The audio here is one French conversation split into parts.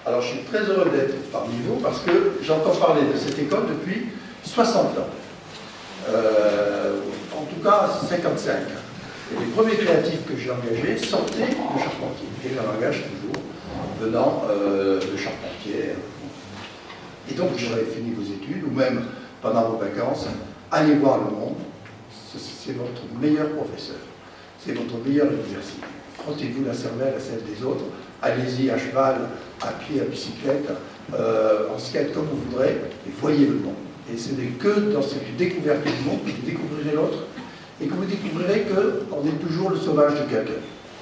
Alors je suis très heureux d'être parmi vous parce que j'entends parler de cette école depuis 60 ans. En tout cas 55. Et les premiers créatifs que j'ai engagés sortaient de Charpentier. Et j'en engage toujours venant de Charpentier. Et donc vous avez fini vos études, ou même pendant vos vacances, allez voir le monde. C'est votre meilleur professeur. C'est votre meilleure université. Frottez-vous la cervelle à celle des autres. Allez-y à cheval, à pied, à bicyclette, en skate, comme vous voudrez, et voyez le monde. Et ce n'est que dans cette découverte du monde que vous découvrirez l'autre, et que vous découvrirez qu'on est toujours le sauvage de quelqu'un.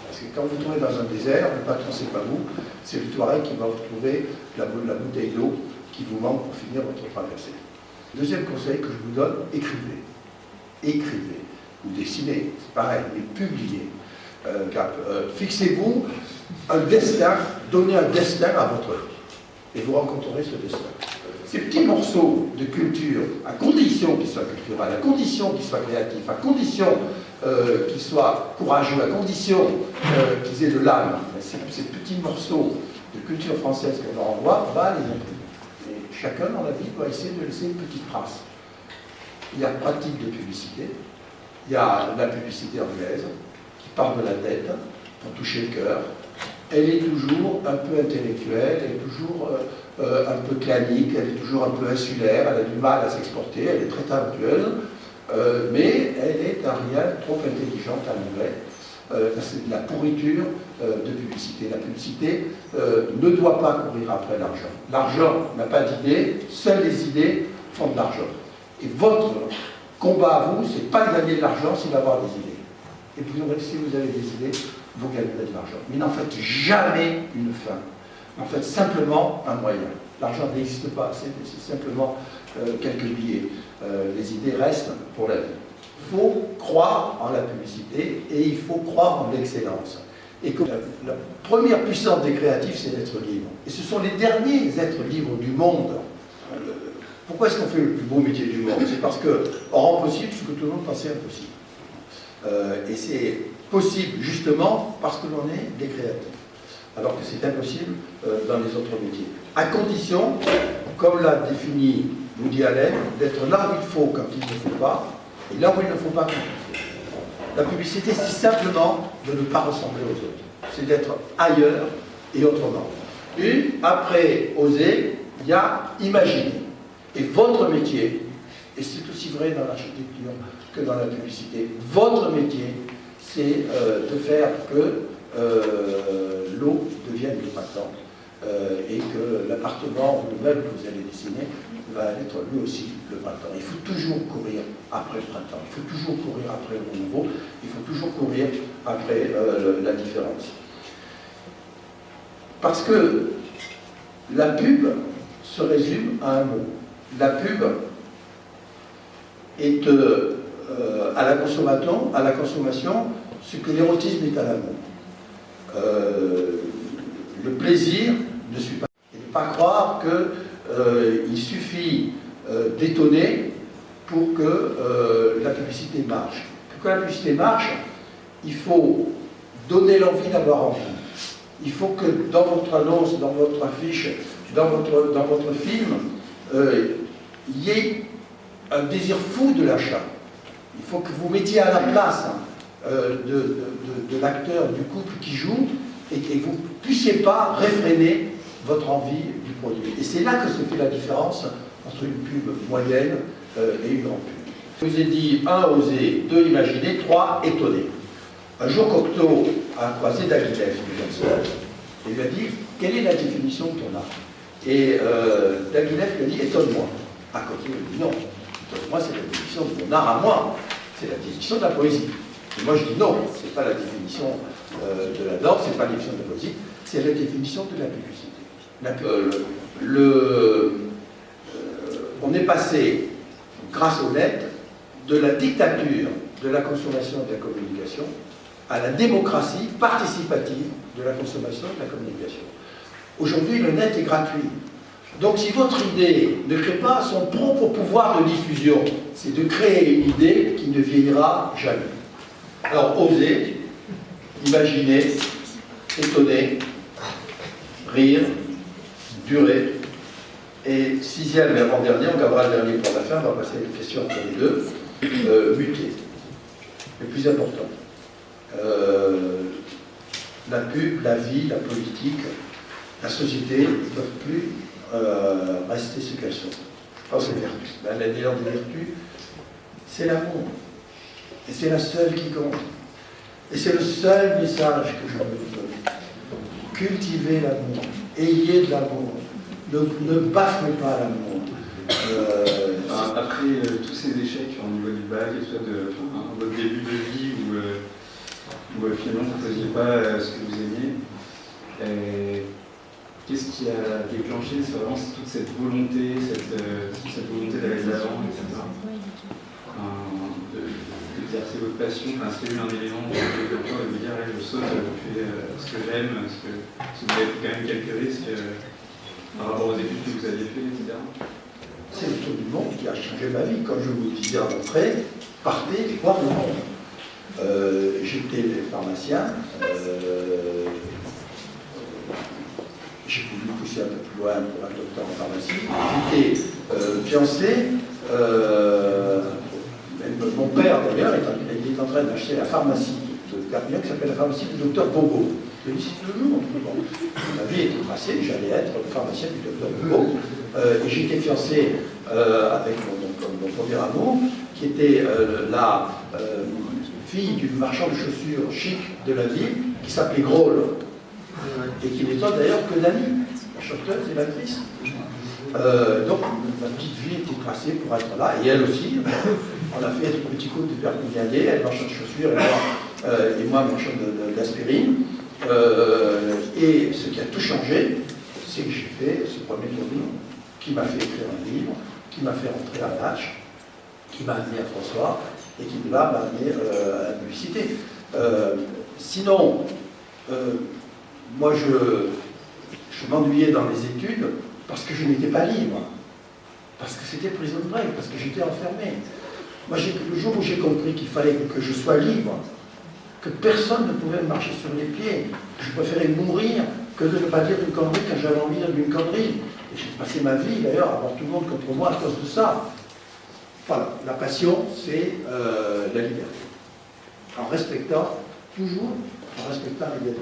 Parce que quand vous vous trouvez dans un désert, le patron, c'est pas vous, c'est le Touareg qui va vous trouver la bouteille d'eau qui vous manque pour finir votre traversée. Deuxième conseil que je vous donne, écrivez. Écrivez. Ou dessinez, c'est pareil, mais publiez. Fixez-vous un destin, donnez un destin à votre vie. Et vous rencontrerez ce destin. Ces petits morceaux de culture, à condition qu'ils soient culturels, à condition qu'ils soient créatifs, à condition qu'ils soient courageux, à condition qu'ils aient de l'âme, ces petits morceaux de culture française qu'on leur envoie, on va les imprimer. Et chacun dans la vie doit essayer de laisser une petite trace. Il y a pratique de publicité, il y a la publicité anglaise, qui part de la tête pour toucher le cœur. Elle est toujours un peu intellectuelle, elle est toujours un peu clanique, elle est toujours un peu insulaire, elle a du mal à s'exporter, elle est très talentueuse, mais elle est à rien trop intelligente à l'anglais. C'est de la pourriture de publicité. La publicité ne doit pas courir après l'argent. L'argent n'a pas d'idée, seules les idées font de l'argent. Et votre combat à vous, c'est pas de gagner de l'argent, c'est d'avoir des idées. Et si vous avez des idées, vous gagnerez de l'argent. Mais n'en faites jamais une fin. En faites simplement un moyen. L'argent n'existe pas, c'est simplement quelques billets. Les idées restent pour la vie. Il faut croire en la publicité et il faut croire en l'excellence. Et que la première puissance des créatifs, c'est d'être libre. Et ce sont les derniers êtres libres du monde. Pourquoi est-ce qu'on fait le plus beau métier du monde? C'est parce qu'on rend possible ce que tout le monde pensait impossible. Et c'est possible justement parce que l'on est des créatifs, alors que c'est impossible dans les autres métiers. À condition, comme l'a défini Woody Allen, d'être là où il faut quand il ne faut pas, et là où il ne faut pas quand il faut. La publicité, c'est simplement de ne pas ressembler aux autres. C'est d'être ailleurs et autrement. Et après oser, il y a imaginer. Et votre métier, et c'est aussi vrai dans l'architecture que dans la publicité, votre métier, c'est de faire que l'eau devienne du printemps et que l'appartement ou le meuble que vous allez dessiner va être lui aussi le printemps. Il faut toujours courir après le printemps, il faut toujours courir après le renouveau, il faut toujours courir après la différence. Parce que la pub se résume à un mot. La pub est à la consommation ce que l'érotisme est à l'amour. Le plaisir ne suit pas. Et ne pas croire qu'il suffit d'étonner pour que la publicité marche. Pour que la publicité marche, il faut donner l'envie d'avoir envie. Il faut que dans votre annonce, dans votre affiche, dans votre film, il y ait un désir fou de l'achat. Il faut que vous mettiez à la place de l'acteur, du couple qui joue, et que vous ne puissiez pas réfréner votre envie du produit. Et c'est là que se fait la différence entre une pub moyenne et une grande pub. Je vous ai dit 1, oser, 2, imaginer, 3, étonner. Un jour, Cocteau a croisé Daguilev, et lui a dit « Quelle est la définition de ton art ?» Et Daguilev lui a dit « Étonne-moi ». À Cocteau, il dit « Non, étonne-moi, c'est la définition de mon art à moi, c'est la définition de la poésie ». Et moi je dis « Non, ce n'est pas la définition de la danse, ce n'est pas la définition de la poésie, c'est la définition de la publicité ». On est passé, grâce au net, de la dictature de la consommation et de la communication à la démocratie participative de la consommation et de la communication. Aujourd'hui, le net est gratuit. Donc si votre idée ne crée pas son propre pouvoir de diffusion, c'est de créer une idée qui ne vieillira jamais. Alors osez, imaginez, étonnez, rire, durer. Et sixième et avant-dernier, on gardera le dernier pour la fin, on va passer les questions entre les deux, muter. Le plus important. La pub, la vie, la politique, la société ne peuvent plus rester ce qu'elles sont. Je pense aux vertus. La meilleure des vertus, c'est l'amour. Et c'est la seule qui compte. Et c'est le seul message que je veux vous donner. Cultivez l'amour. Ayez de l'amour. Ne bafouez pas l'amour. Après tous ces échecs au niveau du bac et tout ça, votre début de vie où finalement vous ne faisiez pas ce que vous aimiez, qu'est-ce qui a déclenché? C'est vraiment toute cette volonté, cette volonté d'aller de l'avant, etc. D'exercer votre passion. Est-ce qu'il y a eu un élément de vous dire allez, je saute, je fais ce que j'aime, parce que vous avez pris quand même quelques risques par rapport aux études que vous aviez fait, etc. C'est le tour du monde qui a changé ma vie. Comme je vous le disais en entrée, partez voir le monde. J'étais pharmacien, j'ai voulu pousser un peu plus loin pour un docteur en pharmacie. J'étais fiancé, mon père d'ailleurs il est en train d'acheter la pharmacie de Perpignan qui s'appelle la pharmacie du docteur Bobo. Je dis toujours, ma vie était tracée, j'allais être le pharmacien du docteur Bobo. Et j'étais fiancé avec mon premier amour, qui était la fille d'une marchande de chaussures chic de la ville, qui s'appelait Groll, et qui n'était d'ailleurs que d'amis, la chanteuse et l'actrice. Donc ma petite vie était tracée pour être là, et elle aussi. On a fait un petit coup de Perpignanais, elle marchande de chaussures, et moi marchand d'aspirine. Et ce qui a tout changé, c'est que j'ai fait ce premier tournoi qui m'a fait écrire un livre, qui m'a fait rentrer à Natch, qui m'a amené à François, et qui là m'a amené à la publicité. Sinon, moi je m'ennuyais dans les études parce que je n'étais pas libre, parce que c'était prison de break, parce que j'étais enfermé. Moi, le jour où j'ai compris qu'il fallait que je sois libre, que personne ne pouvait me marcher sur les pieds, que je préférais mourir que de ne pas dire une connerie quand j'avais envie de dire une connerie. Et j'ai passé ma vie d'ailleurs à avoir tout le monde contre moi à cause de ça. Voilà, la passion, c'est la liberté. En respectant, toujours en respectant la liberté.